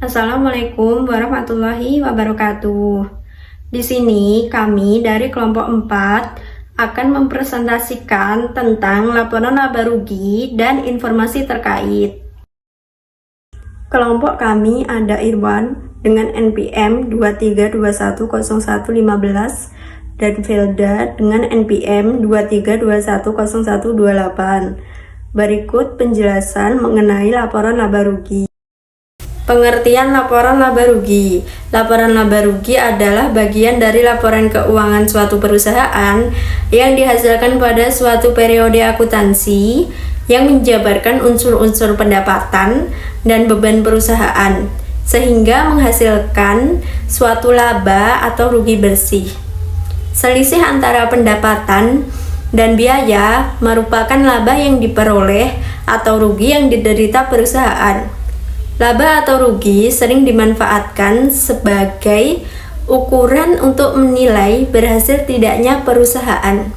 Assalamualaikum warahmatullahi wabarakatuh. Di sini kami dari kelompok 4 akan mempresentasikan tentang laporan laba rugi dan informasi terkait. Kelompok kami ada Irwan dengan NPM 23210115 dan Felda dengan NPM 23210128. Berikut penjelasan mengenai laporan laba rugi. Pengertian laporan laba rugi. Laporan laba rugi adalah bagian dari laporan keuangan suatu perusahaan yang dihasilkan pada suatu periode akuntansi yang menjabarkan unsur-unsur pendapatan dan beban perusahaan sehingga menghasilkan suatu laba atau rugi bersih. Selisih antara pendapatan dan biaya merupakan laba yang diperoleh atau rugi yang diderita perusahaan. Laba atau rugi sering dimanfaatkan sebagai ukuran untuk menilai berhasil tidaknya perusahaan.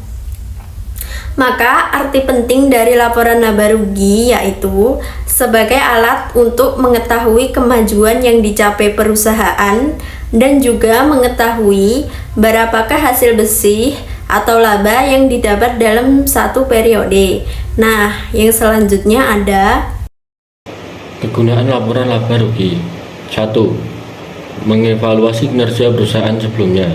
Maka arti penting dari laporan laba rugi yaitu sebagai alat untuk mengetahui kemajuan yang dicapai perusahaan dan juga mengetahui berapakah hasil bersih atau laba yang didapat dalam satu periode. Nah, yang selanjutnya ada kegunaan laporan laba rugi. 1. Mengevaluasi kinerja perusahaan sebelumnya.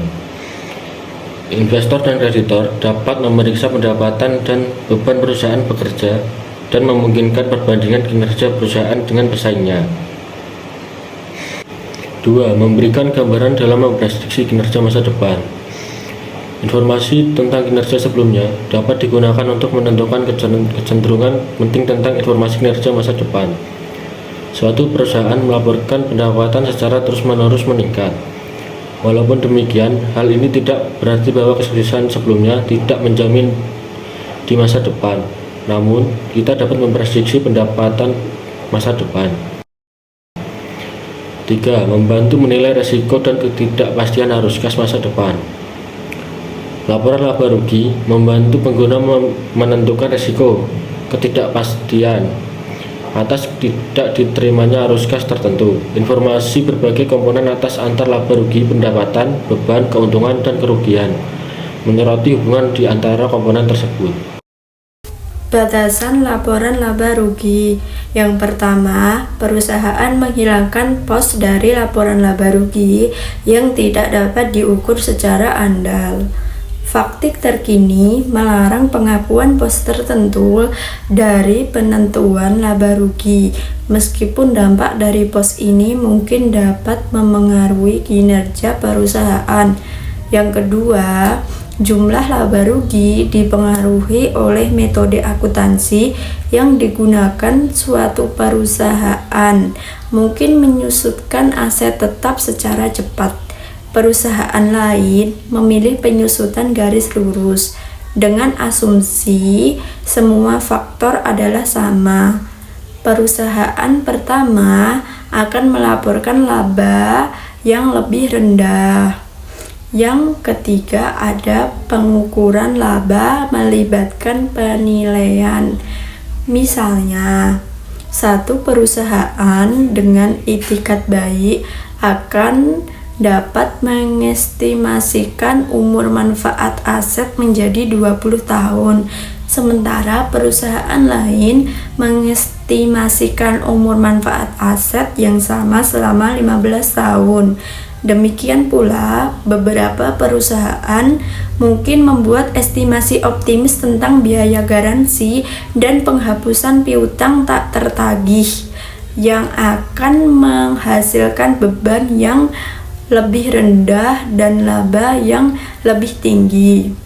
Investor dan kreditor dapat memeriksa pendapatan dan beban perusahaan bekerja dan memungkinkan perbandingan kinerja perusahaan dengan pesaingnya. 2. Memberikan gambaran dalam memprediksi kinerja masa depan. Informasi tentang kinerja sebelumnya dapat digunakan untuk menentukan kecenderungan penting tentang informasi kinerja masa depan. Suatu perusahaan melaporkan pendapatan secara terus-menerus meningkat. Walaupun demikian, hal ini tidak berarti bahwa kesuksesan sebelumnya tidak menjamin di masa depan. Namun, kita dapat memprediksi pendapatan masa depan. 3. Membantu menilai risiko dan ketidakpastian arus kas masa depan. Laporan laba rugi membantu pengguna menentukan risiko ketidakpastian atas tidak diterimanya arus kas tertentu. Informasi berbagai komponen atas antar laba rugi, pendapatan, beban, keuntungan, dan kerugian, menyoroti hubungan di antara komponen tersebut. batasan laporan laba rugi. Yang pertama, perusahaan menghilangkan pos dari laporan laba rugi yang tidak dapat diukur secara andal. Faktik terkini melarang pengakuan pos tertentu dari penentuan laba rugi, meskipun dampak dari pos ini mungkin dapat memengaruhi kinerja perusahaan. Yang kedua, jumlah laba rugi dipengaruhi oleh metode akuntansi yang digunakan suatu perusahaan, mungkin menyusutkan aset tetap secara cepat. Perusahaan lain memilih penyusutan garis lurus dengan asumsi semua faktor adalah sama. Perusahaan pertama akan melaporkan laba yang lebih rendah. Yang ketiga, ada pengukuran laba melibatkan penilaian. Misalnya, satu perusahaan dengan itikat baik akan dapat mengestimasikan umur manfaat aset menjadi 20 tahun, sementara perusahaan lain mengestimasikan umur manfaat aset yang sama selama 15 tahun. Demikian pula, beberapa perusahaan mungkin membuat estimasi optimis tentang biaya garansi dan penghapusan piutang tak tertagih yang akan menghasilkan beban yang lebih rendah dan laba yang lebih tinggi.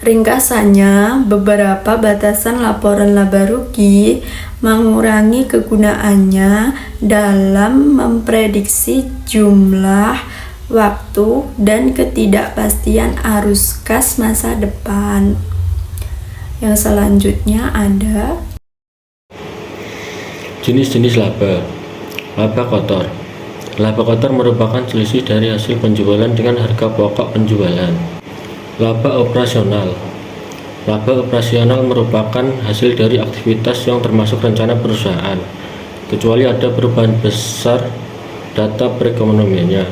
Ringkasannya, beberapa batasan laporan laba rugi mengurangi kegunaannya dalam memprediksi jumlah, waktu, dan ketidakpastian arus kas masa depan. Yang selanjutnya ada Jenis-jenis laba. Laba kotor. Laba kotor merupakan selisih dari hasil penjualan dengan harga pokok penjualan. Laba operasional. Laba operasional merupakan hasil dari aktivitas yang termasuk rencana perusahaan, kecuali ada perubahan besar data perekonomiannya.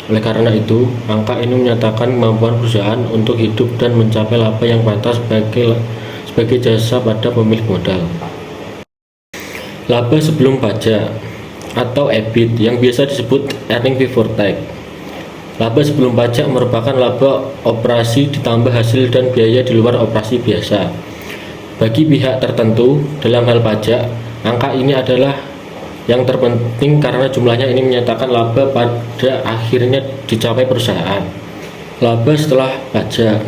Oleh karena itu, angka ini menyatakan kemampuan perusahaan untuk hidup dan mencapai laba yang pantas sebagai jasa pada pemilik modal. Laba sebelum pajak atau EBIT yang biasa disebut earning before tax. Laba sebelum pajak merupakan laba operasi ditambah hasil dan biaya di luar operasi biasa. Bagi pihak tertentu dalam hal pajak, angka ini adalah yang terpenting karena jumlahnya ini menyatakan laba pada akhirnya dicapai perusahaan. Laba setelah pajak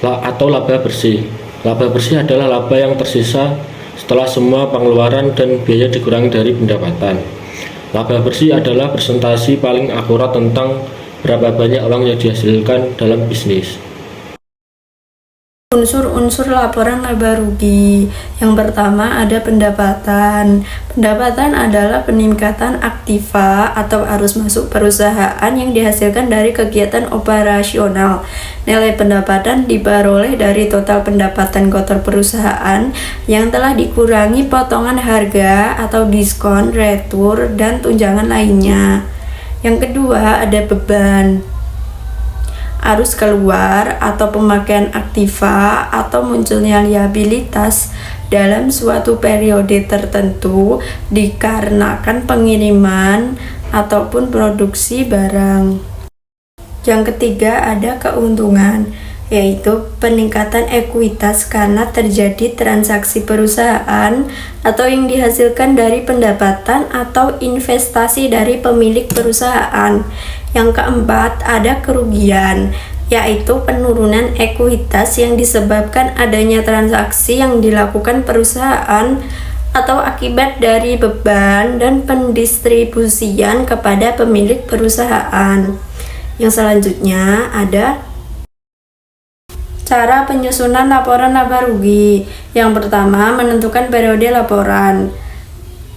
atau laba bersih. Laba bersih adalah laba yang tersisa setelah semua pengeluaran dan biaya dikurangi dari pendapatan. Laba bersih adalah presentasi paling akurat tentang berapa banyak uang yang dihasilkan dalam bisnis. Unsur-unsur laporan laba rugi. Yang pertama ada pendapatan. Pendapatan adalah peningkatan aktiva atau arus masuk perusahaan yang dihasilkan dari kegiatan operasional. Nilai pendapatan diperoleh dari total pendapatan kotor perusahaan yang telah dikurangi potongan harga atau diskon, retur, dan tunjangan lainnya. Yang kedua ada beban. Arus keluar atau pemakaian aktiva atau munculnya liabilitas dalam suatu periode tertentu dikarenakan pengiriman ataupun produksi barang. Yang ketiga ada keuntungan, yaitu peningkatan ekuitas karena terjadi transaksi perusahaan atau yang dihasilkan dari pendapatan atau investasi dari pemilik perusahaan. Yang keempat ada kerugian, yaitu penurunan ekuitas yang disebabkan adanya transaksi yang dilakukan perusahaan atau akibat dari beban dan pendistribusian kepada pemilik perusahaan. Yang selanjutnya ada cara penyusunan laporan laba rugi. Yang pertama, menentukan periode laporan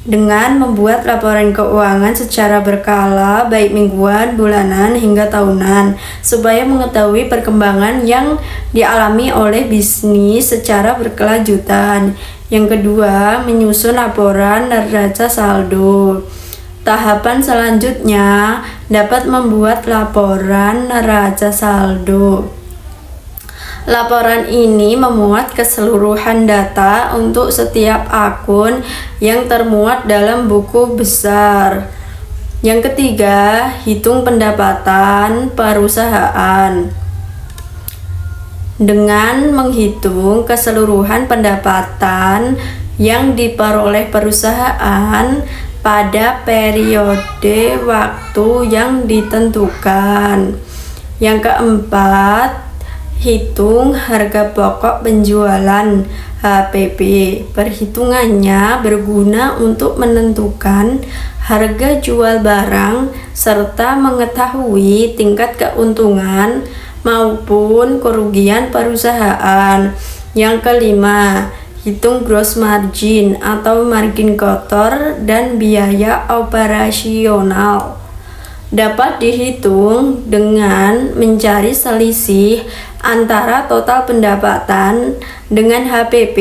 dengan membuat laporan keuangan secara berkala, baik mingguan, bulanan, hingga tahunan, supaya mengetahui perkembangan yang dialami oleh bisnis secara berkelanjutan. Yang kedua, menyusun laporan neraca saldo. Tahapan selanjutnya dapat membuat laporan neraca saldo. Laporan ini memuat keseluruhan data untuk setiap akun yang termuat dalam buku besar. Yang ketiga, hitung pendapatan perusahaan. Dengan menghitung keseluruhan pendapatan yang diperoleh perusahaan pada periode waktu yang ditentukan. Yang keempat, hitung harga pokok penjualan HPP. Perhitungannya berguna untuk menentukan harga jual barang serta mengetahui tingkat keuntungan maupun kerugian perusahaan. Yang kelima, hitung gross margin atau margin kotor dan biaya operasional. Dapat dihitung dengan mencari selisih antara total pendapatan dengan HPP.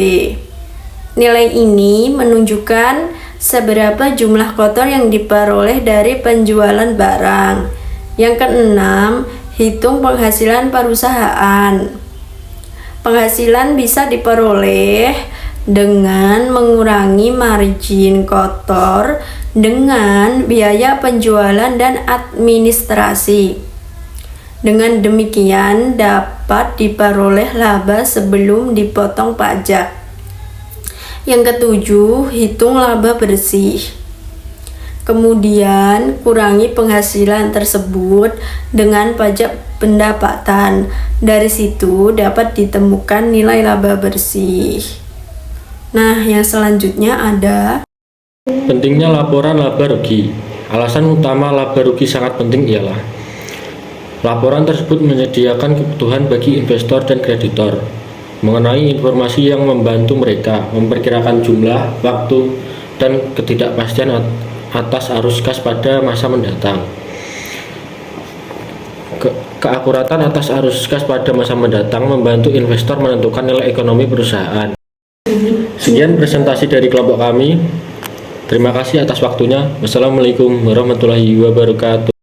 Nilai ini menunjukkan seberapa jumlah kotor yang diperoleh dari penjualan barang. Yang keenam, hitung penghasilan perusahaan. Penghasilan bisa diperoleh dengan mengurangi margin kotor dengan biaya penjualan dan administrasi. Dengan demikian dapat diperoleh laba sebelum dipotong pajak. Yang ketujuh, hitung laba bersih. Kemudian kurangi penghasilan tersebut dengan pajak pendapatan. Dari situ dapat ditemukan nilai laba bersih. Nah, yang selanjutnya ada Pentingnya laporan laba rugi. Alasan utama laba rugi sangat penting ialah laporan tersebut menyediakan kebutuhan bagi investor dan kreditor mengenai informasi yang membantu mereka memperkirakan jumlah, waktu, dan ketidakpastian atas arus kas pada masa mendatang. Keakuratan atas arus kas pada masa mendatang membantu investor menentukan nilai ekonomi perusahaan. Sekian presentasi dari kelompok kami. Terima kasih atas waktunya. Wassalamualaikum warahmatullahi wabarakatuh.